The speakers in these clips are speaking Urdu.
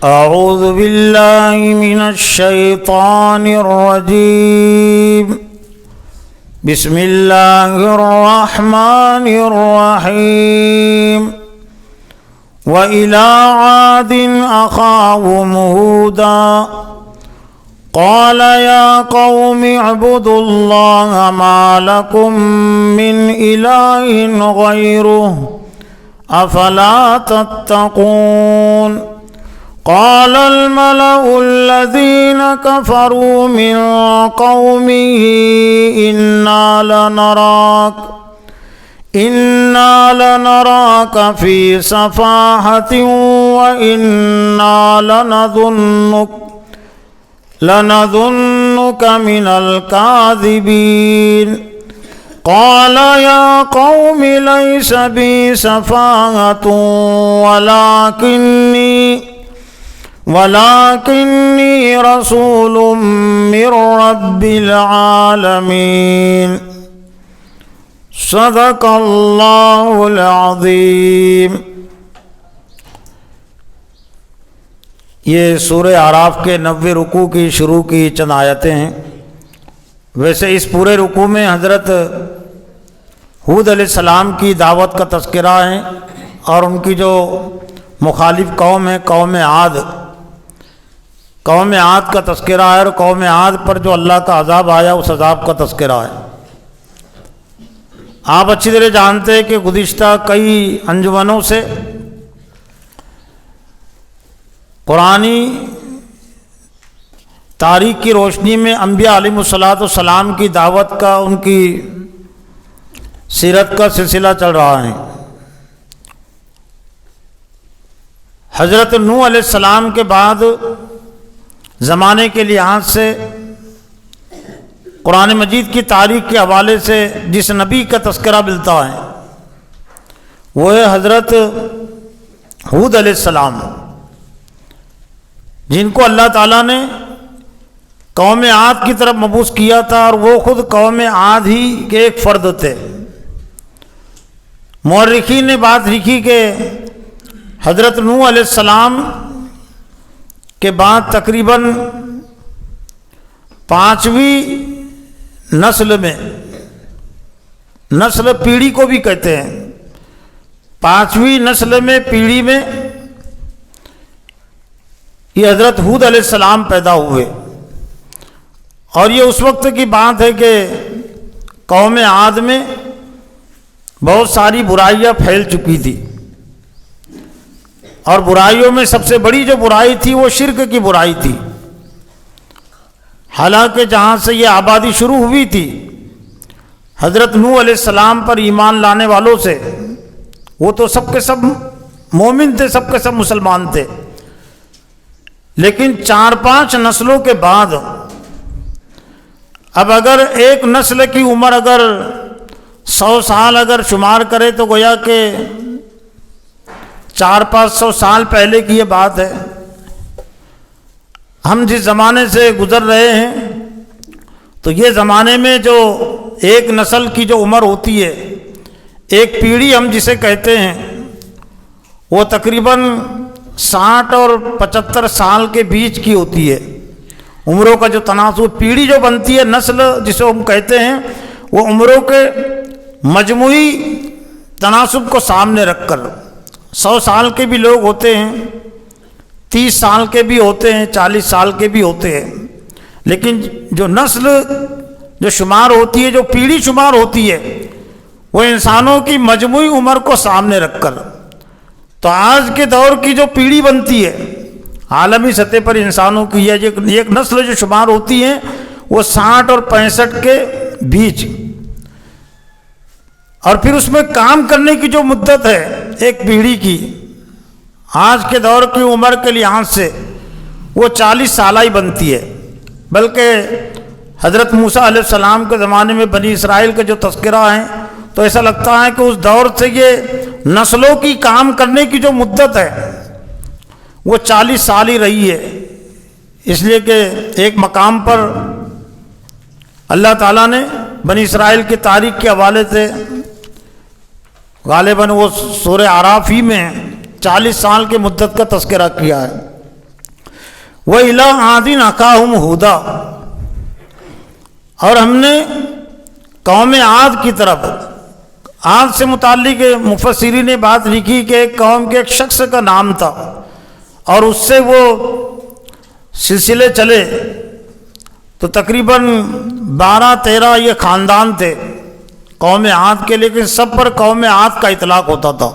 أعوذ بالله من الشيطان الرجيم. بسم الله الرحمن الرحيم. وإلى عاد أخاهم هودا قال يا قوم اعبدوا الله ما لكم من إله غيره أفلا تتقون. قال الملأ الذين كفروا من قومه إنا لنراك في سفاهة وإنا لنظنك من الكاذبين. قال يا قوم ليس بي سفاهة ولكني رسول من رب العالمين. صدق اللہ العظیم. یہ سورہ اعراف کے 90 رکوع کی شروع کی چند آیتیں ہیں. ویسے اس پورے رکوع میں حضرت ہود علیہ السلام کی دعوت کا تذکرہ ہے اور ان کی جو مخالف قوم ہے قوم عاد کا تذکرہ ہے، اور قوم عاد پر جو اللہ کا عذاب آیا اس عذاب کا تذکرہ ہے. آپ اچھی طرح جانتے ہیں کہ گزشتہ کئی انجمنوں سے قرآنی تاریخ کی روشنی میں انبیاء علیہ الصلوۃ کی دعوت کا، ان کی سیرت کا سلسلہ چل رہا ہے. حضرت نوح علیہ السلام کے بعد زمانے کے لحاظ سے قرآن مجید کی تاریخ کے حوالے سے جس نبی کا تذکرہ ملتا ہے وہ ہے حضرت ہود علیہ السلام، جن کو اللہ تعالیٰ نے قوم عاد کی طرف مبعوث کیا تھا، اور وہ خود قوم عاد ہی کے ایک فرد تھے. مورخین نے بات لکھی کہ حضرت نوح علیہ السلام کے بعد تقریباً 5ویں نسل میں، نسل پیڑھی کو بھی کہتے ہیں، 5ویں نسل میں پیڑھی میں یہ حضرت ہود علیہ السلام پیدا ہوئے. اور یہ اس وقت کی بات ہے کہ قوم عاد میں بہت ساری برائیاں پھیل چکی تھی، اور برائیوں میں سب سے بڑی جو برائی تھی وہ شرک کی برائی تھی. حالانکہ جہاں سے یہ آبادی شروع ہوئی تھی حضرت نوح علیہ السلام پر ایمان لانے والوں سے، وہ تو سب کے سب مومن تھے، سب کے سب مسلمان تھے. لیکن 4-5 نسلوں کے بعد اب اگر ایک نسل کی عمر اگر 100 سال اگر شمار کرے تو گویا کہ 400-500 سال پہلے کی یہ بات ہے. ہم جس زمانے سے گزر رہے ہیں تو یہ زمانے میں جو ایک نسل کی جو عمر ہوتی ہے، ایک پیڑھی ہم جسے کہتے ہیں، وہ تقریباً 60 اور 75 سال کے بیچ کی ہوتی ہے. عمروں کا جو تناسب، پیڑھی جو بنتی ہے، نسل جسے ہم کہتے ہیں، وہ عمروں کے مجموعی تناسب کو سامنے رکھ کر 100 سال کے بھی لوگ ہوتے ہیں، 30 سال کے بھی ہوتے ہیں، 40 سال کے بھی ہوتے ہیں. لیکن جو نسل جو شمار ہوتی ہے، جو پیڑھی شمار ہوتی ہے، وہ انسانوں کی مجموعی عمر کو سامنے رکھ کر. تو آج کے دور کی جو پیڑھی بنتی ہے عالمی سطح پر انسانوں کی، ایک نسل جو شمار ہوتی ہے وہ 60 اور 65 کے بیچ، اور پھر اس میں کام کرنے کی جو مدت ہے ایک پیڑھی کی، آج کے دور کی عمر کے لحاظ سے وہ 40 سالہ ہی بنتی ہے. بلکہ حضرت موسیٰ علیہ السلام کے زمانے میں بنی اسرائیل کے جو تذکرہ ہیں تو ایسا لگتا ہے کہ اس دور سے یہ نسلوں کی کام کرنے کی جو مدت ہے وہ 40 سال ہی رہی ہے. اس لیے کہ ایک مقام پر اللہ تعالیٰ نے بنی اسرائیل کی تاریخ کے حوالے سے غالباً وہ سورہ اعراف ہی میں 40 سال کی مدت کا تذکرہ کیا ہے. وَإِلَىٰ عَادٍ أَخَاهُمْ هُودًا، اور ہم نے قوم عاد کی طرف، عاد سے متعلق مفسرین نے بات لکھی کہ ایک قوم کے ایک شخص کا نام تھا اور اس سے وہ سلسلے چلے تو تقریباً 12-13 یہ خاندان تھے قوم عاد کے، لیکن سب پر قوم عاد کا اطلاق ہوتا تھا۔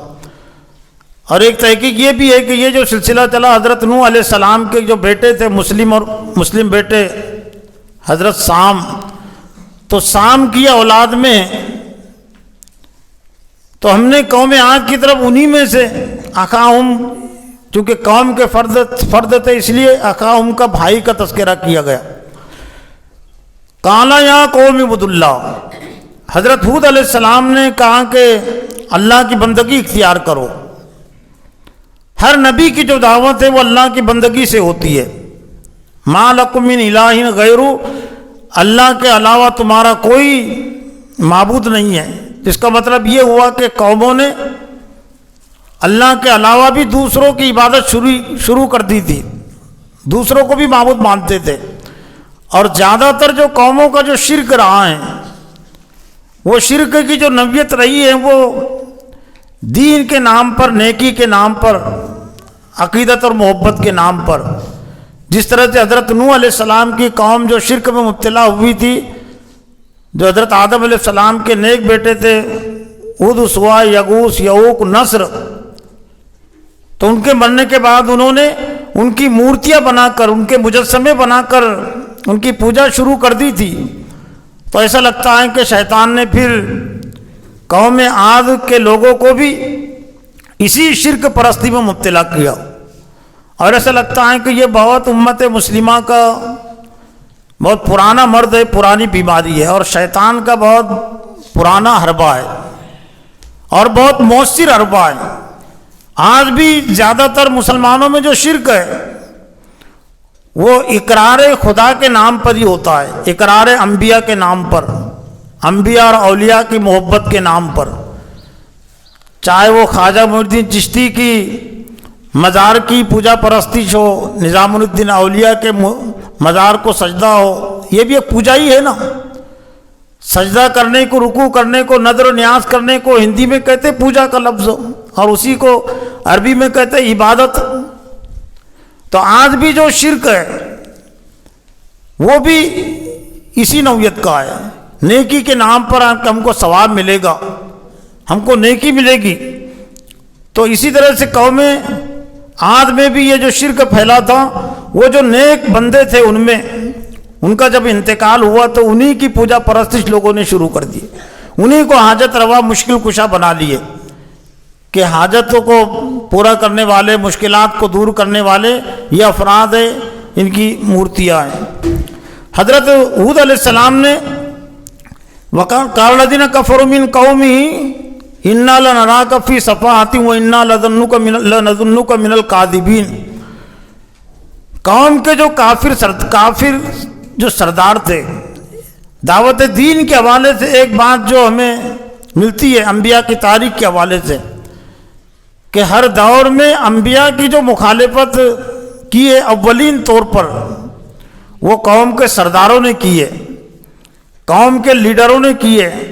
اور ایک تحقیق یہ بھی ہے کہ یہ جو سلسلہ چلا حضرت نوح علیہ السلام کے جو بیٹے تھے مسلم بیٹے حضرت سام، تو سام کی اولاد میں تو ہم نے قوم عاد کی طرف انہی میں سے اخاہم، چونکہ قوم کے فرد تھے اس لیے اخاہم کا بھائی کا تذکرہ کیا گیا۔ قال یا قوم اعبدوا اللہ، حضرت ہود علیہ السلام نے کہا کہ اللہ کی بندگی اختیار کرو۔ ہر نبی کی جو دعوت ہے وہ اللہ کی بندگی سے ہوتی ہے۔ ما لکم من الہ غیر، اللہ کے علاوہ تمہارا کوئی معبود نہیں ہے، جس کا مطلب یہ ہوا کہ قوموں نے اللہ کے علاوہ بھی دوسروں کی عبادت شروع کر دی تھی، دوسروں کو بھی معبود مانتے تھے۔ اور زیادہ تر جو قوموں کا جو شرک رہا ہے، وہ شرک کی جو نوعیت رہی ہے وہ دین کے نام پر، نیکی کے نام پر، عقیدت اور محبت کے نام پر، جس طرح سے حضرت نوح علیہ السلام کی قوم جو شرک میں مبتلا ہوئی تھی، جو حضرت آدم علیہ السلام کے نیک بیٹے تھے ہود، سوا، یغوث، یعوق، نصر، تو ان کے مرنے کے بعد انہوں نے ان کی مورتیاں بنا کر، ان کے مجسمے بنا کر ان کی پوجا شروع کر دی تھی۔ تو ایسا لگتا ہے کہ شیطان نے پھر قوم عاد کے لوگوں کو بھی اسی شرک پرستی میں مبتلا کیا، اور ایسا لگتا ہے کہ یہ بہت امت مسلمہ کا بہت پرانا مرض ہے، پرانی بیماری ہے، اور شیطان کا بہت پرانا حربہ ہے اور بہت مؤثر حربہ ہے۔ آج بھی زیادہ تر مسلمانوں میں جو شرک ہے وہ اقرار خدا کے نام پر ہی ہوتا ہے، اقرار انبیاء کے نام پر، انبیاء اور اولیاء کی محبت کے نام پر، چاہے وہ خواجہ معین الدین چشتی کی مزار کی پوجا پرستش ہو، نظام الدین اولیاء کے مزار کو سجدہ ہو، یہ بھی ایک پوجا ہی ہے نا۔ سجدہ کرنے کو، رکوع کرنے کو، نظر و نیاز کرنے کو ہندی میں کہتے پوجا کا لفظ، اور اسی کو عربی میں کہتے عبادت۔ تو آج بھی جو شرک ہے وہ بھی اسی نوعیت کا ہے۔ نیکی کے نام پر ہم کو ثواب ملے گا، ہم کو نیکی ملے گی، تو اسی طرح سے قوم عاد میں بھی یہ جو شرک پھیلا تھا، وہ جو نیک بندے تھے ان میں، ان کا جب انتقال ہوا تو انہی کی پوجا پرستش لوگوں نے شروع کر دی، انہی کو حاجت روا مشکل کشا بنا لیے کہ حاجتوں کو پورا کرنے والے، مشکلات کو دور کرنے والے یہ افراد ہیں، ان کی مورتیاں ہیں۔ حضرت ہود علیہ السلام نے قال الذین کفروا من قومہ انا لنراک فی صفاحۃ وانا لنظنک من الکاذبین، قوم کے جو کافر جو سردار تھے، دعوت دین کے حوالے سے ایک بات جو ہمیں ملتی ہے انبیاء کی تاریخ کے حوالے سے، کہ ہر دور میں انبیاء کی جو مخالفت کی ہے اولین طور پر وہ قوم کے سرداروں نے کی ہے، قوم کے لیڈروں نے کی ہے،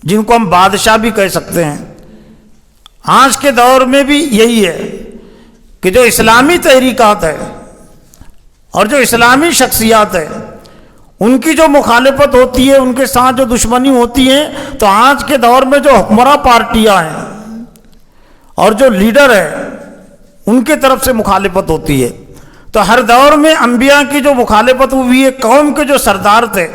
جن کو ہم بادشاہ بھی کہہ سکتے ہیں۔ آج کے دور میں بھی یہی ہے کہ جو اسلامی تحریکات ہے اور جو اسلامی شخصیات ہے ان کی جو مخالفت ہوتی ہے، ان کے ساتھ جو دشمنی ہوتی ہے، تو آج کے دور میں جو حکمراں پارٹیاں ہیں اور جو لیڈر ہے ان کے طرف سے مخالفت ہوتی ہے۔ تو ہر دور میں انبیاء کی جو مخالفت ہوئی ہے، قوم کے جو سردار تھے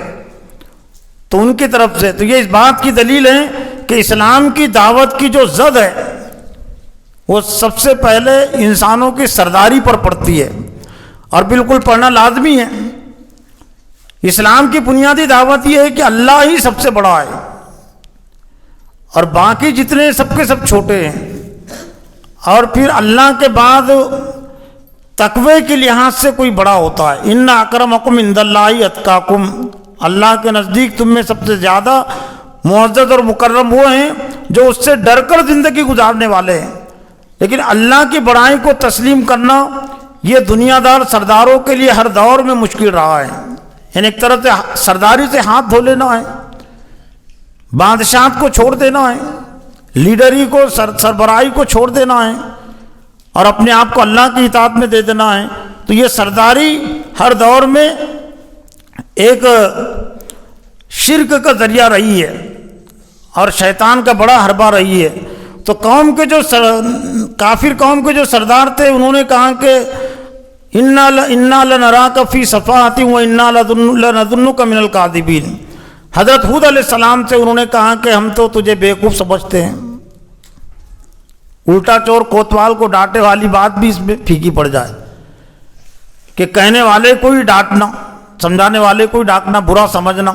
تو ان کی طرف سے، تو یہ اس بات کی دلیل ہے کہ اسلام کی دعوت کی جو زد ہے وہ سب سے پہلے انسانوں کی سرداری پر پڑتی ہے، اور بالکل پڑھنا لازمی ہے۔ اسلام کی بنیادی دعوت یہ ہے کہ اللہ ہی سب سے بڑا ہے اور باقی جتنے سب کے سب چھوٹے ہیں، اور پھر اللہ کے بعد تقوی کے لحاظ سے کوئی بڑا ہوتا ہے۔ ان اکرمکم عند اللہ اتقاکم، اللہ کے نزدیک تم میں سب سے زیادہ معزز اور مکرم وہ ہیں جو اس سے ڈر کر زندگی گزارنے والے ہیں۔ لیکن اللہ کی بڑائی کو تسلیم کرنا یہ دنیا دار سرداروں کے لیے ہر دور میں مشکل رہا ہے. یعنی ایک طرح سے سرداری سے ہاتھ دھو لینا ہے، بادشاہت کو چھوڑ دینا ہے، لیڈری کو سربراہی کو چھوڑ دینا ہے اور اپنے آپ کو اللہ کی اطاعت میں دے دینا ہے. تو یہ سرداری ہر دور میں ایک شرک کا ذریعہ رہی ہے اور شیطان کا بڑا حربہ رہی ہے. تو قوم کے جو کافر قوم کے جو سردار تھے انہوں نے کہا کہ انا لنراک فی صفاۃ و انا لنظنک من الکاذبین. حضرت ہود علیہ السلام سے انہوں نے کہا کہ ہم تو تجھے بیوقوف سمجھتے ہیں. الٹا چور کوتوال کو ڈانٹے والی بات بھی اس میں پھیکی پڑ جائے کہ کہنے والے کو ہی ڈانٹنا، سمجھانے والے کو ہی ڈانٹنا، برا سمجھنا.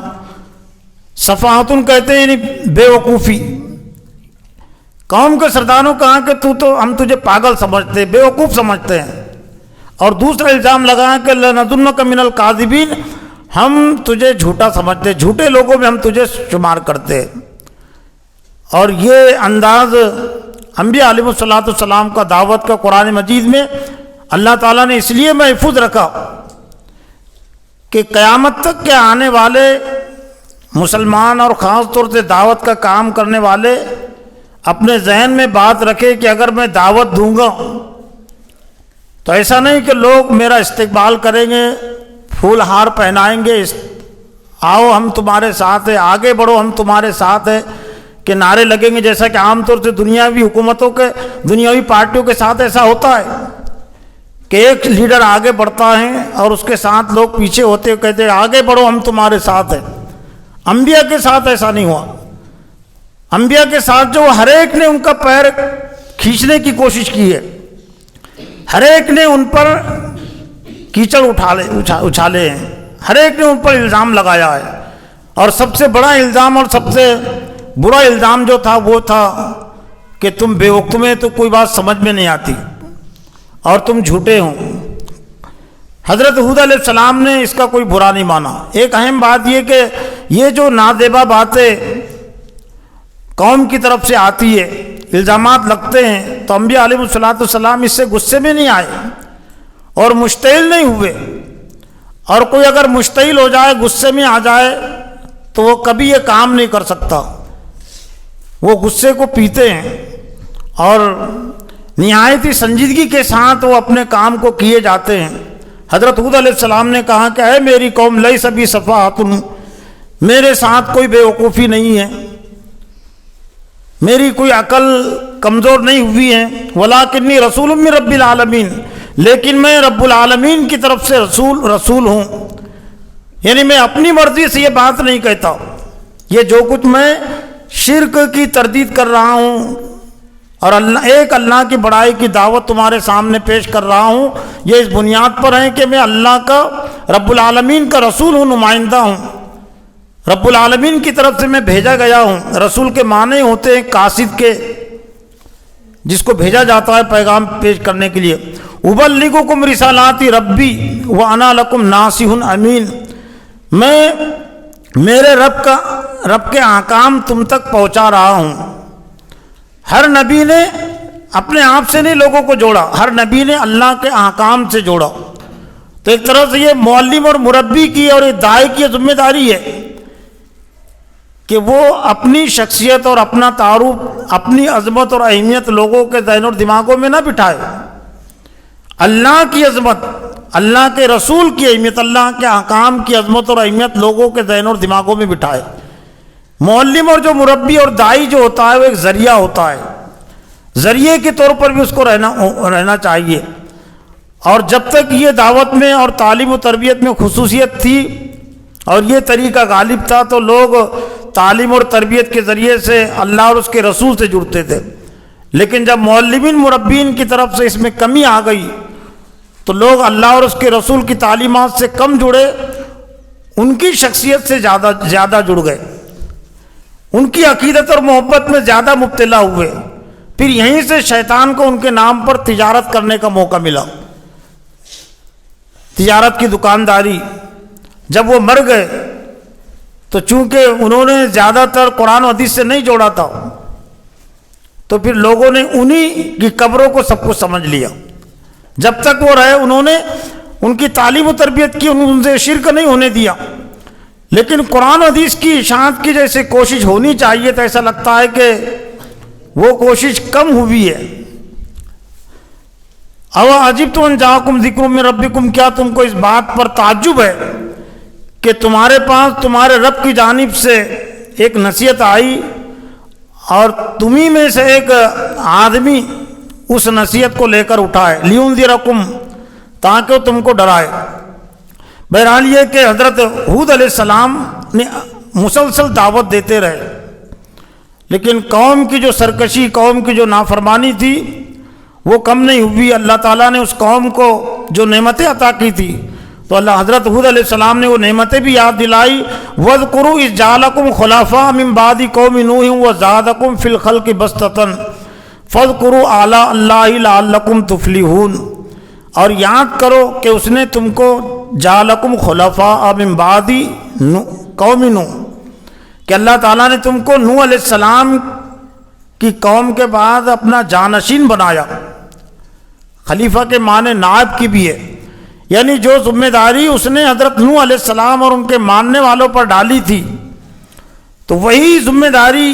صفاحتن کہتے ہیں یعنی بے وقوفی. قوم کے سرداروں کہا کہ ہم تجھے پاگل سمجھتے ہیں، بے وقوف سمجھتے ہیں. اور دوسرا الزام لگایا کہ لنظنک من الکاذبین، ہم تجھے جھوٹا سمجھتے، جھوٹے لوگوں میں ہم تجھے شمار کرتے. اور یہ انداز انبیاء علیہ الصلوۃ والسلام کا دعوت کا قرآن مجید میں اللہ تعالیٰ نے اس لیے محفوظ رکھا کہ قیامت تک کے آنے والے مسلمان اور خاص طور سے دعوت کا کام کرنے والے اپنے ذہن میں بات رکھے کہ اگر میں دعوت دوں گا تو ایسا نہیں کہ لوگ میرا استقبال کریں گے، پھول ہار پہنائیں گے، آؤ ہم تمہارے ساتھ ہیں، آگے بڑھو ہم تمہارے ساتھ ہیں، کہ نعرے لگیں گے جیسا کہ عام طور سے دنیاوی حکومتوں کے دنیاوی پارٹیوں کے ساتھ ایسا ہوتا ہے کہ ایک لیڈر آگے بڑھتا ہے اور اس کے ساتھ لوگ پیچھے ہوتے ہوئے کہتے ہیں آگے بڑھو ہم تمہارے ساتھ ہیں. انبیاء کے ساتھ ایسا نہیں ہوا. انبیاء کے ساتھ جو ہر ایک نے ان کا پیر کھینچنے کی کوشش کی ہے، ہر ایک نے ان پر کیچڑ اچھالے ہیں، ہر ایک نے ان پر الزام لگایا ہے. اور سب سے بڑا الزام اور سب سے برا الزام جو تھا وہ تھا کہ تم بے وقت میں تو کوئی بات سمجھ میں نہیں آتی اور تم جھوٹے ہو. حضرت ہود علیہ السلام نے اس کا کوئی برا نہیں مانا. ایک اہم بات یہ کہ یہ جو نازیبا باتیں قوم کی طرف سے آتی ہے، الزامات لگتے ہیں، تو انبیاء علیہ الصلوۃ والسلام اس سے غصے میں نہیں آئے اور مشتعل نہیں ہوئے. اور کوئی اگر مشتعل ہو جائے، غصے میں آ جائے تو وہ کبھی یہ کام نہیں کر سکتا. وہ غصے کو پیتے ہیں اور نہایت ہی سنجیدگی کے ساتھ وہ اپنے کام کو کیے جاتے ہیں. حضرت ہود علیہ السلام نے کہا کہ اے میری قوم لیس بی صفاۃ، میرے ساتھ کوئی بے وقوفی نہیں ہے، میری کوئی عقل کمزور نہیں ہوئی ہے. ولکنی رسول من رب العالمین، لیکن میں رب العالمین کی طرف سے رسول ہوں. یعنی میں اپنی مرضی سے یہ بات نہیں کہتا. یہ جو کچھ میں شرک کی تردید کر رہا ہوں اور اللہ کی بڑائی کی دعوت تمہارے سامنے پیش کر رہا ہوں، یہ اس بنیاد پر ہے کہ میں اللہ کا رب العالمین کا رسول ہوں، نمائندہ ہوں. رب العالمین کی طرف سے میں بھیجا گیا ہوں. رسول کے معنی ہوتے ہیں قاصد کے، جس کو بھیجا جاتا ہے پیغام پیش کرنے کے لیے. ابلغکم رسالات ربی وانا لکم ناصح امین، میں میرے رب کے احکام تم تک پہنچا رہا ہوں. ہر نبی نے اپنے آپ سے نہیں لوگوں کو جوڑا، ہر نبی نے اللہ کے احکام سے جوڑا. تو ایک طرح سے یہ معلم اور مربی کی اور ایک داعی کی ذمہ داری ہے کہ وہ اپنی شخصیت اور اپنا تعارف، اپنی عظمت اور اہمیت لوگوں کے ذہن اور دماغوں میں نہ بٹھائے. اللہ کی عظمت، اللہ کے رسول کی اہمیت، اللہ کے احکام کی عظمت اور اہمیت لوگوں کے ذہن اور دماغوں میں بٹھائے. معلم اور جو مربی اور داعی جو ہوتا ہے وہ ایک ذریعہ ہوتا ہے، ذریعے کے طور پر بھی اس کو رہنا چاہیے. اور جب تک یہ دعوت میں اور تعلیم و تربیت میں خصوصیت تھی اور یہ طریقہ غالب تھا تو لوگ تعلیم اور تربیت کے ذریعے سے اللہ اور اس کے رسول سے جڑتے تھے. لیکن جب معلمین مربین کی طرف سے اس میں کمی آ گئی تو لوگ اللہ اور اس کے رسول کی تعلیمات سے کم جڑے، ان کی شخصیت سے زیادہ جڑ گئے، ان کی عقیدت اور محبت میں زیادہ مبتلا ہوئے. پھر یہیں سے شیطان کو ان کے نام پر تجارت کرنے کا موقع ملا. تجارت کی دکانداری. جب وہ مر گئے تو چونکہ انہوں نے زیادہ تر قرآن و حدیث سے نہیں جوڑا تھا تو پھر لوگوں نے انہی کی قبروں کو سب کچھ سمجھ لیا جب تک وہ رہے انہوں نے ان کی تعلیم و تربیت کی، ان سے شرک نہیں ہونے دیا. لیکن قرآن و حدیث کی اشاعت کی جیسے کوشش ہونی چاہیے تو ایسا لگتا ہے کہ وہ کوشش کم ہوئی ہے. او عجبتم ان جاءکم ذکر من ربکم، کیا تم کو اس بات پر تعجب ہے کہ تمہارے پاس تمہارے رب کی جانب سے ایک نصیحت آئی اور تمہیں میں سے ایک آدمی اس نصیحت کو لے کر اٹھائے، لینذرکم، تاکہ وہ تم کو ڈرائے. بہرحال یہ کہ حضرت ہود علیہ السلام نے مسلسل دعوت دیتے رہے، لیکن قوم کی جو سرکشی، قوم کی جو نافرمانی تھی وہ کم نہیں ہوئی. اللہ تعالیٰ نے اس قوم کو جو نعمتیں عطا کی تھی تو اللہ حضرت ہود علیہ السلام نے وہ نعمتیں بھی یاد دلائی. وَاذْكُرُوا إِذْ جَعَلَكُمْ خُلَفَاءَ مِن بَعْدِ قَوْمِ نُوحٍ وَزَادَكُمْ فِي الْخَلْقِ بَسْطَةً فَاذْكُرُوا آلَاءَ اللَّهِ لَعَلَّكُمْ تُفْلِحُونَ. اور یاد کرو کہ اس نے تم کو جَعَلَكُمْ خُلَفَاءَ مِن بَعْدِ قَوْمِ نُوحٍ، کہ اللہ تعالیٰ نے تم کو نوح علیہ السلام کی قوم کے بعد اپنا جانشین بنایا. خلیفہ کے معنی نائب کی بھی ہے، یعنی جو ذمہ داری اس نے حضرت نوح علیہ السلام اور ان کے ماننے والوں پر ڈالی تھی تو وہی ذمہ داری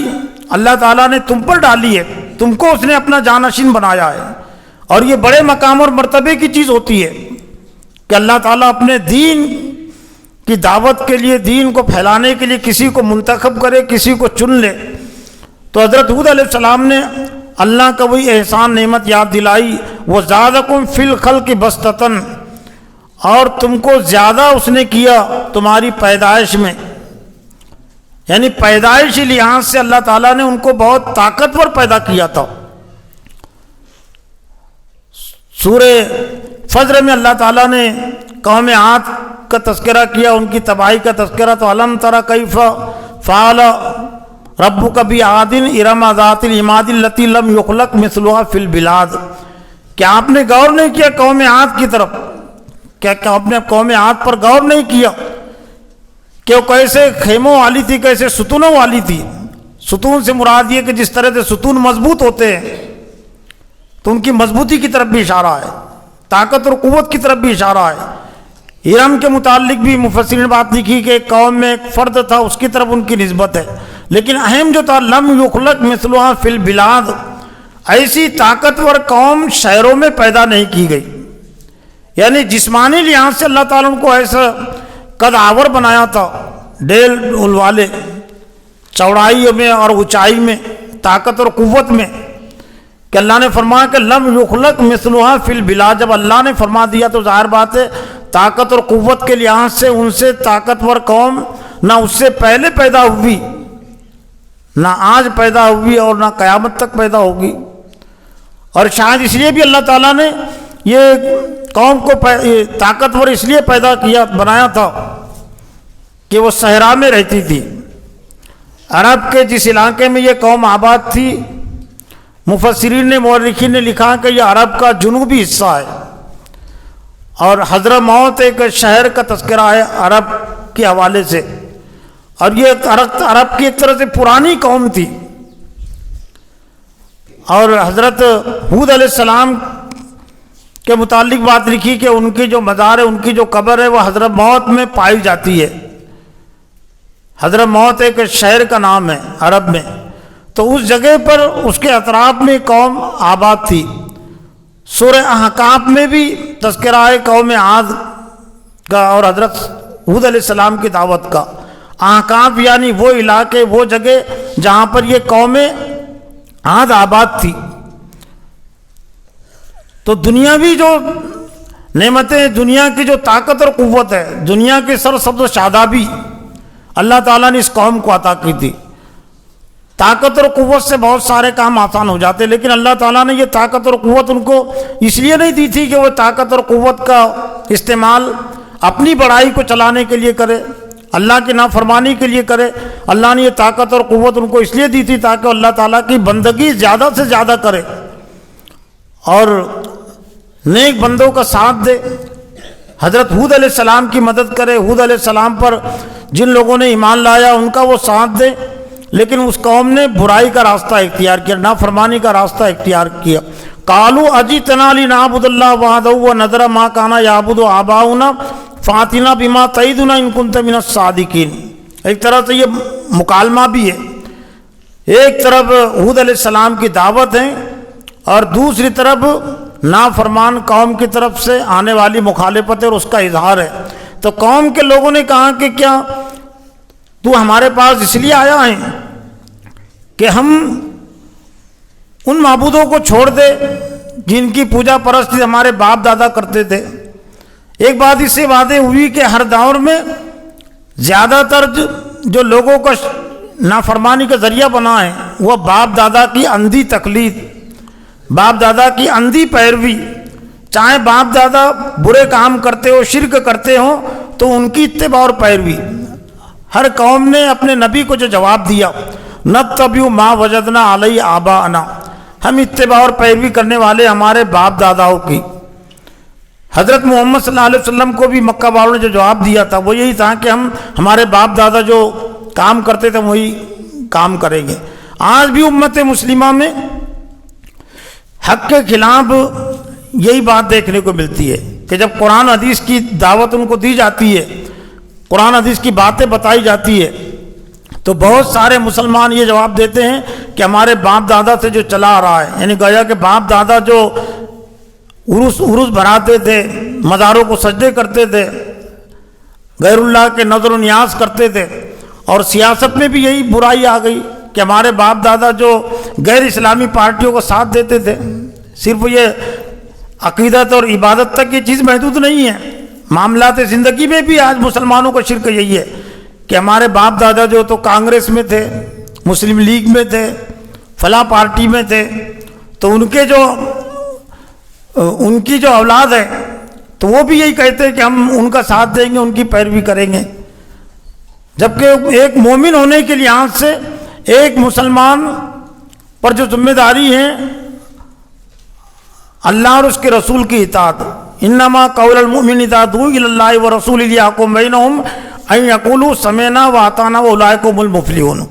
اللہ تعالیٰ نے تم پر ڈالی ہے، تم کو اس نے اپنا جانشین بنایا ہے. اور یہ بڑے مقام اور مرتبے کی چیز ہوتی ہے کہ اللہ تعالیٰ اپنے دین کی دعوت کے لیے، دین کو پھیلانے کے لیے کسی کو منتخب کرے، کسی کو چن لے. تو حضرت ہود علیہ السلام نے اللہ کا وہی احسان نعمت یاد دلائی. وَزَادَكُمْ فِي الْخَلْقِ بَسْطَةً، اور تم کو زیادہ اس نے کیا تمہاری پیدائش میں، یعنی پیدائشی لحاظ سے اللہ تعالیٰ نے ان کو بہت طاقتور پیدا کیا تھا. سورہ فجر میں اللہ تعالیٰ نے قوم عاد کا تذکرہ کیا، ان کی تباہی کا تذکرہ. تو الم تر کیف فعل ربک بعاد ارم ذات العماد التی لم یخلق مثلها فی البلاد. کیا آپ نے غور نہیں کیا قوم عاد کی طرف؟ کیا آپ نے قوم عاد پر غور نہیں کیا کہ وہ کیسے خیموں والی تھی، کیسے ستونوں والی تھی؟ ستون سے مراد یہ کہ جس طرح سے ستون مضبوط ہوتے ہیں تو ان کی مضبوطی کی طرف بھی اشارہ ہے، طاقت اور قوت کی طرف بھی اشارہ ہے. ارم کے متعلق بھی مفسرین نے بات لکھی کہ ایک قوم میں ایک فرد تھا، اس کی طرف ان کی نسبت ہے. لیکن اہم جو تھا لم یخلق مثلها فی البلاد، ایسی طاقتور قوم شہروں میں پیدا نہیں کی گئی. یعنی جسمانی لحاظ سے اللہ تعالیٰ ان کو ایسا قد آور بنایا تھا، ڈیل والے، چوڑائی میں اور اونچائی میں، طاقت اور قوت میں، کہ اللہ نے فرمایا کہ لم یخلق مثلها فی البلاد. جب اللہ نے فرما دیا تو ظاہر بات ہے طاقت اور قوت کے لحاظ سے ان سے طاقتور قوم نہ اس سے پہلے پیدا ہوئی، نہ آج پیدا ہوئی اور نہ قیامت تک پیدا ہوگی. اور شاید اس لیے بھی اللہ تعالیٰ نے یہ قوم کو طاقتور اس لیے پیدا کیا، بنایا تھا کہ وہ صحرا میں رہتی تھی. عرب کے جس علاقے میں یہ قوم آباد تھی، مفسرین نے، مورخین نے لکھا کہ یہ عرب کا جنوبی حصہ ہے. اور حضرموت ایک شہر کا تذکرہ ہے عرب کے حوالے سے، اور یہ عرب کی ایک طرح سے پرانی قوم تھی. اور حضرت ہود علیہ السلام کے متعلق بات لکھی کہ ان کی جو مزار ہے، ان کی جو قبر ہے وہ حضرموت میں پائی جاتی ہے. حضرموت ایک شہر کا نام ہے عرب میں. تو اس جگہ پر اس کے اطراف میں قوم آباد تھی. سورہ احقاف میں بھی تذکرہ ہے قوم عاد کا اور حضرت ہود علیہ السلام کی دعوت کا. احقاف یعنی وہ علاقے، وہ جگہ جہاں پر یہ قوم عاد آباد تھی. تو دنیاوی جو نعمتیں، دنیا کی جو طاقت اور قوت ہے، دنیا کی سرسبز و شادابی اللہ تعالیٰ نے اس قوم کو عطا کی تھی. طاقت اور قوت سے بہت سارے کام آسان ہو جاتے، لیکن اللہ تعالیٰ نے یہ طاقت اور قوت ان کو اس لیے نہیں دی تھی کہ وہ طاقت اور قوت کا استعمال اپنی بڑائی کو چلانے کے لیے کرے، اللہ کی نافرمانی کے لیے کرے. اللہ نے یہ طاقت اور قوت ان کو اس لیے دی تھی تاکہ اللہ تعالیٰ کی بندگی زیادہ سے زیادہ کرے اور نیک بندوں کا ساتھ دے، حضرت ہود علیہ السلام کی مدد کرے، ہود علیہ السلام پر جن لوگوں نے ایمان لایا ان کا وہ ساتھ دے. لیکن اس قوم نے برائی کا راستہ اختیار کیا، نافرمانی کا راستہ اختیار کیا. قالوا اجئتنا لنعبد الله وحده ونذر ما كان يعبد آباؤنا فاتنا بما تعدنا ان كنت من الصادقين. ایک طرح سے یہ مکالمہ بھی ہے، ایک طرف ہود علیہ السلام کی دعوت ہے اور دوسری طرف نافرمان قوم کی طرف سے آنے والی مخالفت اور اس کا اظہار ہے. تو قوم کے لوگوں نے کہا کہ کیا تو ہمارے پاس اس لیے آیا ہے کہ ہم ان معبودوں کو چھوڑ دے جن کی پوجا پرستی ہمارے باپ دادا کرتے تھے. ایک بات اس سے واضح ہوئی کہ ہر دور میں زیادہ تر جو لوگوں کا نافرمانی کا ذریعہ بنا ہے وہ باپ دادا کی اندھی تقلید، باپ دادا کی اندھی پیروی. چاہے باپ دادا برے کام کرتے ہو، شرک کرتے ہوں، تو ان کی اتباع اور پیروی. ہر قوم نے اپنے نبی کو جو جواب دیا، نتبع ما وجدنا علیہ آباءنا، ہم اتباع اور پیروی کرنے والے ہمارے باپ داداؤں کی. حضرت محمد صلی اللہ علیہ وسلم کو بھی مکہ والوں نے جو جواب دیا تھا وہ یہی تھا کہ ہم ہمارے باپ دادا جو کام کرتے تھے وہی کام کریں گے. آج بھی امت مسلمہ میں حق کے خلاف یہی بات دیکھنے کو ملتی ہے کہ جب قرآن حدیث کی دعوت ان کو دی جاتی ہے، قرآن حدیث کی باتیں بتائی جاتی ہے، تو بہت سارے مسلمان یہ جواب دیتے ہیں کہ ہمارے باپ دادا سے جو چلا آ رہا ہے، یعنی گویا کہ باپ دادا جو عرس بھراتے تھے، مزاروں کو سجدے کرتے تھے، غیر اللہ کے نظر و نیاز کرتے تھے، اور سیاست میں بھی یہی برائی آ گئی کہ ہمارے باپ دادا جو غیر اسلامی پارٹیوں کو ساتھ دیتے تھے. صرف یہ عقیدت اور عبادت تک یہ چیز محدود نہیں ہے، معاملات زندگی میں بھی آج مسلمانوں کا شرک یہی ہے کہ ہمارے باپ دادا جو تو کانگریس میں تھے، مسلم لیگ میں تھے، فلاں پارٹی میں تھے، تو ان کی جو اولاد ہے تو وہ بھی یہی کہتے ہیں کہ ہم ان کا ساتھ دیں گے، ان کی پیروی کریں گے. جبکہ ایک مومن ہونے کے لحاظ سے ایک مسلمان پر جو ذمہ داری ہے اللہ اور اس کے رسول کی اطاعت. انما قول المؤمن اذا دعوا الى الله ورسوله ليحكم بينهم ان يقولوا سمعنا واطعنا واولئك هم المفلحون.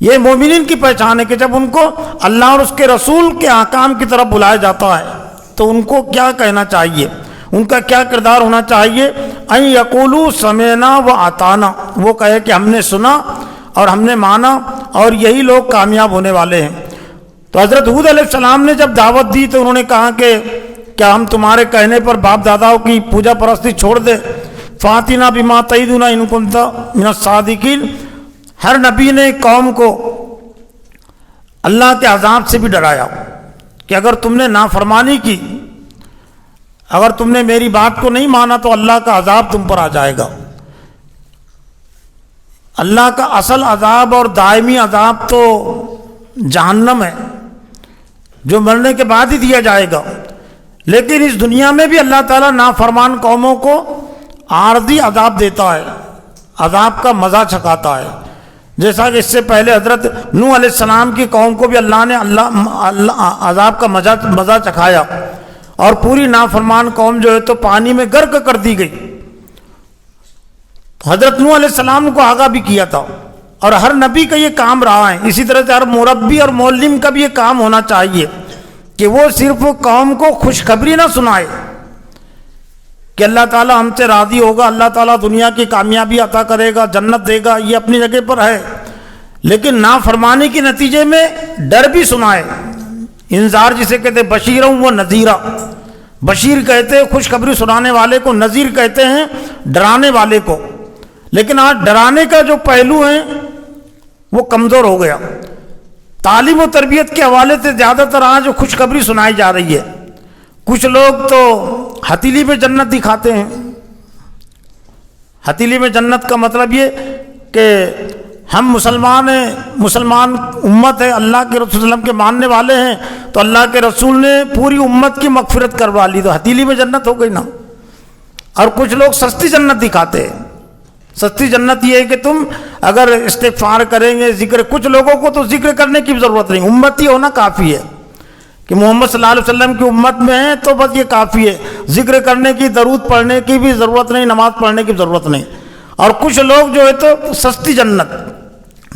یہ مومنین کی پہچان ہے کہ جب ان کو اللہ اور اس کے رسول کے احکام کی طرف بلایا جاتا ہے تو ان کو کیا کہنا چاہیے، ان کا کیا کردار ہونا چاہیے. ان یقولوا سمعنا واطعنا، وہ کہے کہ ہم نے سنا اور ہم نے مانا، اور یہی لوگ کامیاب ہونے والے ہیں. تو حضرت ہود علیہ السلام نے جب دعوت دی تو انہوں نے کہا کہ کیا ہم تمہارے کہنے پر باپ داداؤں کی پوجا پرستی چھوڑ دیں؟ فاتنا بما تعدنا ان کنت من الصادقین. ہر نبی نے قوم کو اللہ کے عذاب سے بھی ڈرایا کہ اگر تم نے نافرمانی کی، اگر تم نے میری بات کو نہیں مانا تو اللہ کا عذاب تم پر آ جائے گا. اللہ کا اصل عذاب اور دائمی عذاب تو جہنم ہے جو مرنے کے بعد ہی دیا جائے گا. لیکن اس دنیا میں بھی اللہ تعالیٰ نافرمان قوموں کو عارضی عذاب دیتا ہے، عذاب کا مزہ چکھاتا ہے. جیسا کہ اس سے پہلے حضرت نوح علیہ السلام کی قوم کو بھی اللہ نے عذاب کا مزہ چکھایا، اور پوری نافرمان قوم جو ہے تو پانی میں غرق کر دی گئی. حضرت نوح علیہ السلام کو آگاہ بھی کیا تھا، اور ہر نبی کا یہ کام رہا ہے. اسی طرح سے ہر مربی اور معلم کا بھی یہ کام ہونا چاہیے کہ وہ صرف قوم کو خوشخبری نہ سنائے کہ اللہ تعالیٰ ہم سے راضی ہوگا، اللہ تعالیٰ دنیا کی کامیابی عطا کرے گا، جنت دے گا، یہ اپنی جگہ پر ہے، لیکن نافرمانی کے نتیجے میں ڈر بھی سنائے. انذار جسے کہتے ہیں بشیروں و نذیرہ، بشیر کہتے ہیں خوشخبری سنانے والے کو، نذیر کہتے ہیں ڈرانے والے کو. لیکن آج ڈرانے کا جو پہلو ہے وہ کمزور ہو گیا. تعلیم و تربیت کے حوالے سے زیادہ تر آج خوشخبری سنائی جا رہی ہے. کچھ لوگ تو ہتیلی میں جنت دکھاتے ہیں. ہتیلی میں جنت کا مطلب یہ کہ ہم مسلمان ہیں، مسلمان امت ہے، اللہ کے رسول صلی اللہ علیہ وسلم کے ماننے والے ہیں، تو اللہ کے رسول نے پوری امت کی مغفرت کروا لی تو ہتیلی میں جنت ہو گئی نا. اور کچھ لوگ سستی جنت دکھاتے ہیں. سستی جنت یہ ہے کہ تم اگر استغفار کریں گے، ذکر، کچھ لوگوں کو تو ذکر کرنے کی بھی ضرورت نہیں، امتی ہونا کافی ہے کہ محمد صلی اللہ علیہ وسلم کی امت میں ہیں تو بس یہ کافی ہے. ذکر کرنے کی، درود پڑھنے کی بھی ضرورت نہیں، نماز پڑھنے کی ضرورت نہیں. اور کچھ لوگ جو ہے تو سستی جنت،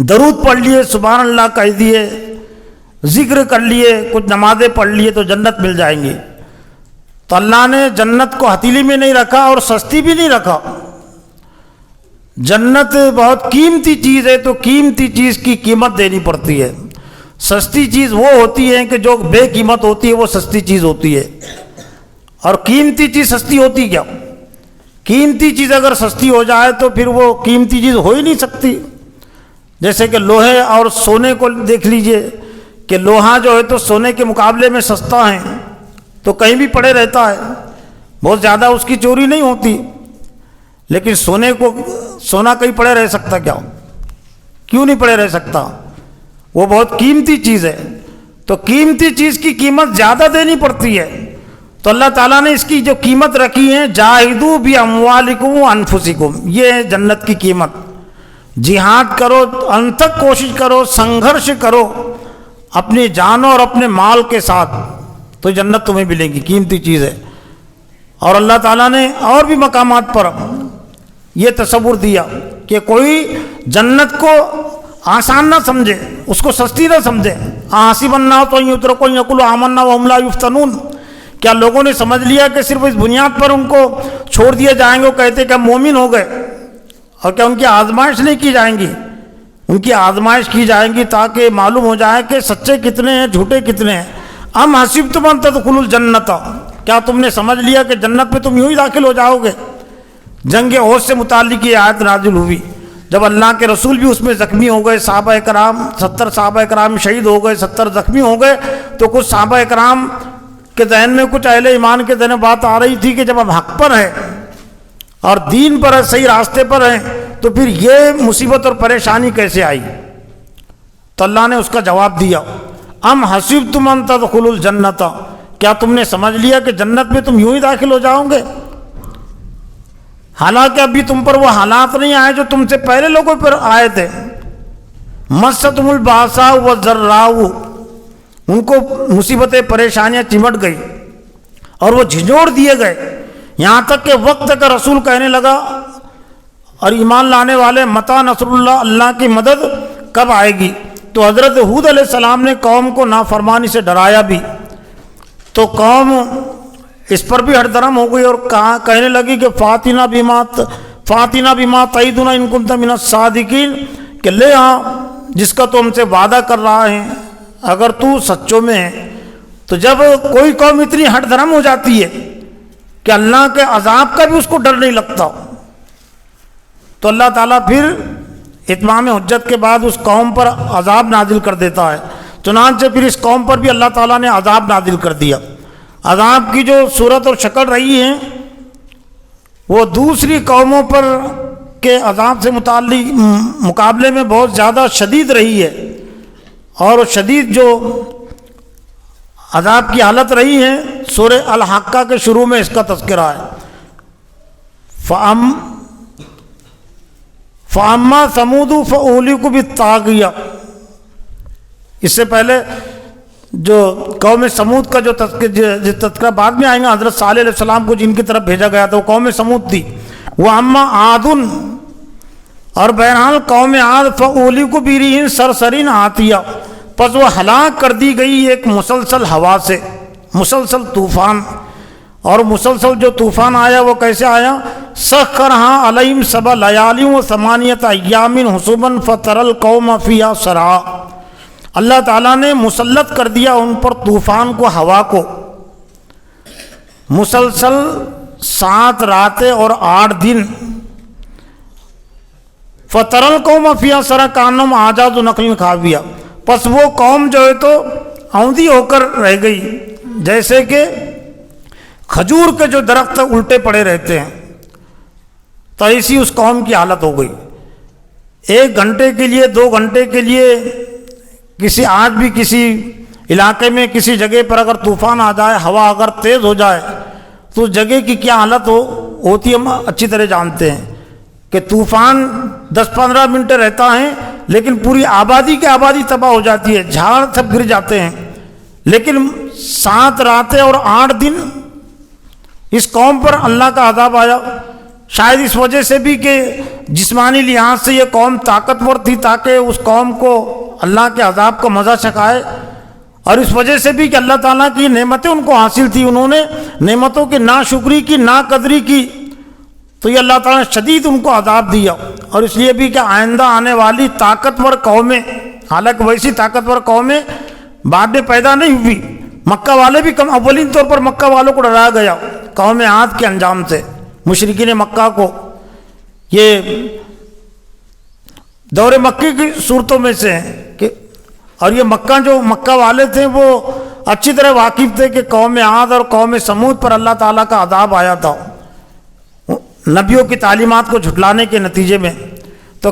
درود پڑھ لیے، سبحان اللہ کہہ دیے، ذکر کر لیے، کچھ نمازیں پڑھ لیے تو جنت مل جائیں گی۔ تو اللہ نے جنت کو ہتھیلی میں نہیں رکھا اور سستی بھی نہیں رکھا۔ جنت بہت قیمتی چیز ہے، تو قیمتی چیز کی قیمت دینی پڑتی ہے۔ سستی چیز وہ ہوتی ہے کہ جو بے قیمت ہوتی ہے، وہ سستی چیز ہوتی ہے، اور قیمتی چیز سستی ہوتی کیا؟ قیمتی چیز اگر سستی ہو جائے تو پھر وہ قیمتی چیز ہو ہی نہیں سکتی۔ جیسے کہ لوہے اور سونے کو دیکھ لیجئے کہ لوہا جو ہے تو سونے کے مقابلے میں سستا ہے، تو کہیں بھی پڑے رہتا ہے، بہت زیادہ اس کی چوری نہیں ہوتی۔ لیکن سونا کہیں پڑے رہ سکتا کیا؟ کیوں نہیں پڑے رہ سکتا؟ وہ بہت قیمتی چیز ہے، تو قیمتی چیز کی قیمت زیادہ دینی پڑتی ہے۔ تو اللہ تعالیٰ نے اس کی جو قیمت رکھی ہے، جاہدوا باموالکم وانفسکم، یہ ہے جنت کی قیمت۔ جہاد کرو، انت تک کوشش کرو، سنگھرش کرو اپنی جانوں اور اپنے مال کے ساتھ، تو جنت تمہیں ملے گی، قیمتی چیز ہے۔ اور اللہ تعالیٰ نے اور بھی مقامات پر یہ تصور دیا کہ کوئی جنت کو آسان نہ سمجھے، اس کو سستی نہ سمجھے۔ حسب الناس ان یترکوا ان یقولوا آمنا وهم لا یفتنون، کیا لوگوں نے سمجھ لیا کہ صرف اس بنیاد پر ان کو چھوڑ دیا جائیں گے، وہ کہتے کہ ہم مومن ہو گئے، اور کیا ان کی آزمائش نہیں کی جائیں گی؟ ان کی آزمائش کی جائیں گی تاکہ معلوم ہو جائے کہ سچے کتنے ہیں، جھوٹے کتنے ہیں۔ ام حسبتم ان تدخلوا الجنۃ، کیا تم نے سمجھ لیا کہ جنت میں تم یوں ہی داخل ہو جاؤ گے؟ جنگ احد سے متعلق یہ آیت نازل ہوئی، جب اللہ کے رسول بھی اس میں زخمی ہو گئے، صحابہ کرام 70 صحابہ کرام شہید ہو گئے، 70 زخمی ہو گئے، تو کچھ صحابہ کرام کے ذہن میں، کچھ اہل ایمان کے ذہن میں بات آ رہی تھی کہ جب ہم حق پر ہیں اور دین پر ہیں، صحیح راستے پر ہیں، تو پھر یہ مصیبت اور پریشانی کیسے آئی؟ تو اللہ نے اس کا جواب دیا، ام حسبتم ان تدخلوا الجنۃ، کیا تم نے سمجھ لیا کہ جنت میں تم یوں ہی داخل ہو جاؤ گے؟ حالانکہ ابھی تم پر وہ حالات نہیں آئے جو تم سے پہلے لوگوں پر آئے تھے۔ مستہم الباساء والضراء، ان کو مصیبتیں پریشانیاں چمٹ گئی اور وہ جھنجھوڑ دیے گئے، یہاں تک کہ وقت کا رسول کہنے لگا اور ایمان لانے والے، متی نصر اللہ، اللہ کی مدد کب آئے گی؟ تو حضرت ہود علیہ السلام نے قوم کو نافرمانی سے ڈرایا بھی، تو قوم اس پر بھی ہردرم ہو گئی اور کہنے لگی کہ فاتنا بما تعیدنا ان کنت من الصادقین، کہ لے ہاں جس کا تو ہم سے وعدہ کر رہا ہے اگر تو سچوں میں ہے۔ تو جب کوئی قوم اتنی ہردرم ہو جاتی ہے کہ اللہ کے عذاب کا بھی اس کو ڈر نہیں لگتا، تو اللہ تعالیٰ پھر اتمام حجت کے بعد اس قوم پر عذاب نازل کر دیتا ہے۔ چنانچہ پھر اس قوم پر بھی اللہ تعالیٰ نے عذاب نازل کر دیا۔ عذاب کی جو صورت اور شکل رہی ہے وہ دوسری قوموں پر کے عذاب سے متعلق مقابلے میں بہت زیادہ شدید رہی ہے، اور شدید جو عذاب کی حالت رہی ہے سورہ الحاقہ کے شروع میں اس کا تذکرہ ہے۔ فَأَمَّا ثَمُودُ فَأُهْلِكُوا بِالطَّاغِيَةِ، اس سے پہلے جو قوم سمود کا جو تذکرہ بعد میں آئیں گا، حضرت صالح علیہ السلام کو جن کی طرف بھیجا گیا تھا وہ قوم سمود تھی۔ وَأَمَّا عَادٌ، اور بہرحال قوم عاد فَأُهْلِكُوا بِرِيحٍ صَرْصَرٍ عَاتِيَةٍ، پس وہ ہلاک کر دی گئی ایک مسلسل ہوا سے، مسلسل طوفان۔ اور مسلسل جو طوفان آیا وہ کیسے آیا؟ سخرها علیہم 7 لیال و 8 ایام حسبا فتری القوم فیہا صرعا، اللہ تعالیٰ نے مسلط کر دیا ان پر طوفان کو، ہوا کو، مسلسل 7 راتیں اور 8 دن۔ فتری القوم فیہا صرعا کانہم اعجاز نخل خاویہ، پس وہ قوم جو ہے تو اوندھی ہو کر رہ گئی، جیسے کہ کھجور کے جو درخت الٹے پڑے رہتے ہیں، تو ایسی اس قوم کی حالت ہو گئی۔ 1 گھنٹے کے لیے، 2 گھنٹے کے لیے آج بھی کسی علاقے میں کسی جگہ پر اگر طوفان آ جائے، ہوا اگر تیز ہو جائے، تو اس جگہ کی کیا حالت ہوتی ہے ہم اچھی طرح جانتے ہیں کہ طوفان 10-15 منٹ رہتا ہے لیکن پوری آبادی کی آبادی تباہ ہو جاتی ہے، جھاڑ سب گر جاتے ہیں۔ لیکن 7 راتیں اور 8 دن اس قوم پر اللہ کا عذاب آیا، شاید اس وجہ سے بھی کہ جسمانی لحاظ سے یہ قوم طاقتور تھی تاکہ اس قوم کو اللہ کے عذاب کا مزہ چکھائے، اور اس وجہ سے بھی کہ اللہ تعالیٰ کی نعمتیں ان کو حاصل تھی، انہوں نے نعمتوں کی ناشکری کی، ناقدری کی، تو یہ اللہ تعالیٰ نے شدید ان کو عذاب دیا۔ اور اس لیے بھی کہ آئندہ آنے والی طاقتور قومیں، حالانکہ ویسی طاقتور قومیں بعد میں پیدا نہیں ہوئی، مکہ والے بھی کم، اولین طور پر مکہ والوں کو ڈرایا گیا قوم عاد کے انجام سے، مشرکین مکہ کو۔ یہ دور مکی کی صورتوں میں سے ہیں کہ، اور یہ مکہ والے تھے وہ اچھی طرح واقف تھے کہ قوم عاد اور قوم سمود پر اللہ تعالیٰ کا عذاب آیا تھا نبیوں کی تعلیمات کو جھٹلانے کے نتیجے میں۔ تو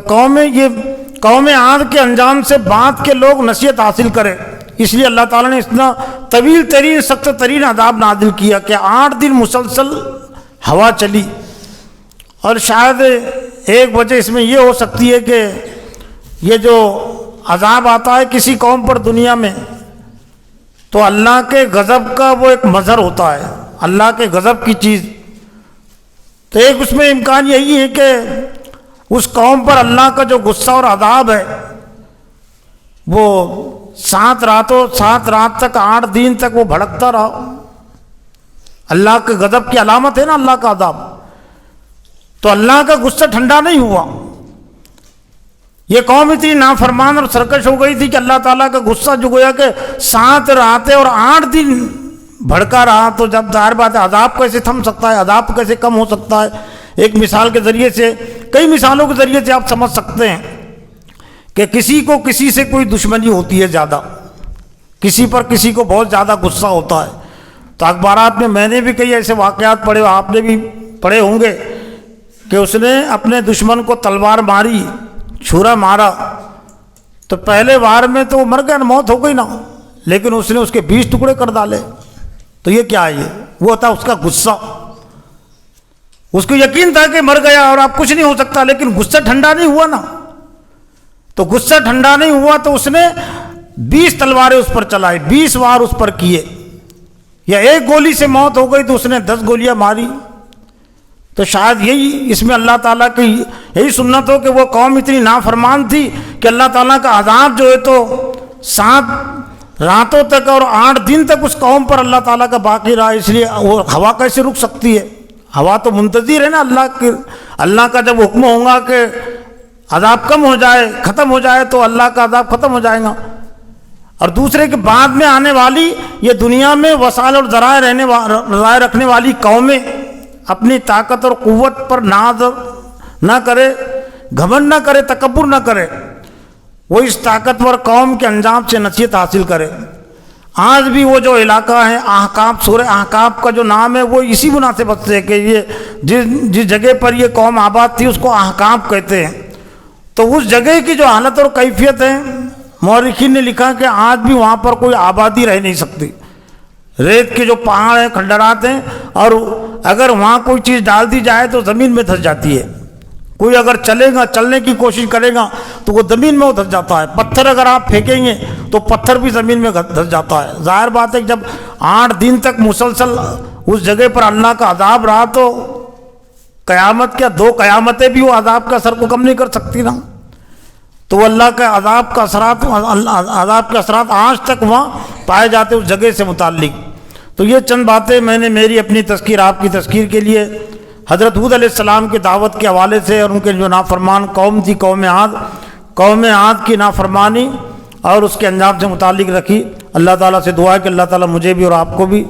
قوم عاد کے انجام سے بعد کے لوگ نصیحت حاصل کریں، اس لیے اللہ تعالیٰ نے اتنا طویل ترین سخت ترین عذاب نازل کیا کہ 8 دن مسلسل ہوا چلی۔ اور شاید ایک وجہ اس میں یہ ہو سکتی ہے کہ یہ جو عذاب آتا ہے کسی قوم پر دنیا میں، تو اللہ کے غضب کا وہ ایک مظہر ہوتا ہے، اللہ کے غضب کی چیز۔ تو ایک اس میں امکان یہی ہے کہ اس قوم پر اللہ کا جو غصہ اور عذاب ہے وہ 7 رات تک 8 دن تک وہ بھڑکتا رہا۔ اللہ کے غضب کی علامت ہے نا اللہ کا عذاب، تو اللہ کا غصہ ٹھنڈا نہیں ہوا۔ یہ قوم اتنی نافرمان اور سرکش ہو گئی تھی کہ اللہ تعالیٰ کا غصہ جو گویا کہ 7 راتیں اور 8 دن بھڑکا رہا، تو جب ظاہر بات ہے عذاب کیسے تھم سکتا ہے، عذاب کیسے کم ہو سکتا ہے۔ ایک مثال کے ذریعے سے، کئی مثالوں کے ذریعے سے آپ سمجھ سکتے ہیں کہ کسی کو کسی سے کوئی دشمنی ہوتی ہے زیادہ، کسی پر کسی کو بہت زیادہ غصہ ہوتا ہے، تو اخبارات میں نے بھی کئی ایسے واقعات پڑھے، آپ نے بھی پڑھے ہوں گے کہ اس نے اپنے دشمن کو تلوار ماری، چھرا مارا، تو پہلے وار میں تو وہ مر گیا، موت ہو گئی نا، لیکن اس نے اس کے 20 ٹکڑے کر ڈالے۔ تو یہ کیا ہے؟ وہ تھا اس کا غصہ۔ اس کو یقین تھا کہ مر گیا اور اب کچھ نہیں ہو سکتا، لیکن غصہ ٹھنڈا نہیں ہوا نا۔ تو غصہ ٹھنڈا نہیں ہوا تو اس نے 20 تلواریں اس پر چلائی، 20 وار اس پر کیے، یا ایک گولی سے موت ہو گئی تو اس نے 10 گولیاں ماری۔ تو شاید یہی اس میں اللہ تعالیٰ کی یہی سنت ہو کہ وہ قوم اتنی نافرمان تھی کہ اللہ تعالیٰ کا عذاب جو ہے تو 7 راتوں تک اور 8 دن تک اس قوم پر اللہ تعالیٰ کا باقی رہا۔ اس لیے وہ ہوا کیسے رک سکتی ہے؟ ہوا تو منتظر ہے نا اللہ کا جب حکم ہوگا کہ عذاب کم ہو جائے، ختم ہو جائے، تو اللہ کا عذاب ختم ہو جائے گا۔ اور دوسرے کے بعد میں آنے والی یہ دنیا میں وسائل اور ذرائع رکھنے والی قومیں اپنی طاقت اور قوت پر ناز نہ کرے، گھمنڈ نہ کرے، تکبر نہ کرے، وہ اس طاقتور قوم کے انجام سے نصیحت حاصل کرے۔ آج بھی وہ جو علاقہ ہے احقاف، سورہ احقاف کا جو نام ہے وہ اسی مناسبت سے کہ یہ جس جگہ پر یہ قوم آباد تھی اس کو احقاف کہتے ہیں۔ تو اس جگہ کی جو حالت اور کیفیت ہے، مورخین نے لکھا کہ آج بھی وہاں پر کوئی آبادی رہ نہیں سکتی، ریت کے جو پہاڑ ہیں، کھنڈرات ہیں، اور اگر وہاں کوئی چیز ڈال دی جائے تو زمین میں دھس جاتی ہے۔ کوئی اگر چلنے کی کوشش کرے گا تو وہ زمین میں وہ دھس جاتا ہے۔ پتھر اگر آپ پھینکیں گے تو پتھر بھی زمین میں دھس جاتا ہے۔ ظاہر بات ہے کہ جب 8 دن تک مسلسل اس جگہ پر اللہ کا عذاب رہا تو قیامت کیا 2 قیامتیں بھی وہ عذاب کا اثر کو کم نہیں کر سکتی نا۔ تو اللہ کا عذاب کا اثرات آج تک وہاں پائے جاتے اس جگہ سے متعلق۔ تو یہ چند باتیں میں نے میری اپنی تذکیر آپ کی تذکیر کے لیے حضرت ہود علیہ السلام کی دعوت کے حوالے سے اور ان کے جو نافرمان قوم تھی قوم عاد کی نافرمانی اور اس کے انجام سے متعلق رکھی۔ اللہ تعالیٰ سے دعا ہے کہ اللہ تعالیٰ مجھے بھی اور آپ کو بھی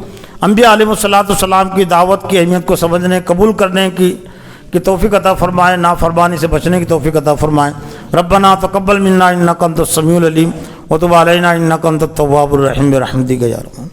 انبیاء علیہ السلام کی دعوت کی اہمیت کو سمجھنے، قبول کرنے کی توفیق عطا فرمائے، نافرمانی سے بچنے کی توفیق عطا فرمائے۔ ربنا تقبل منا انک انت السمیع العلیم وتب علینا انک انت التواب الرحیم برحمتک یا رب۔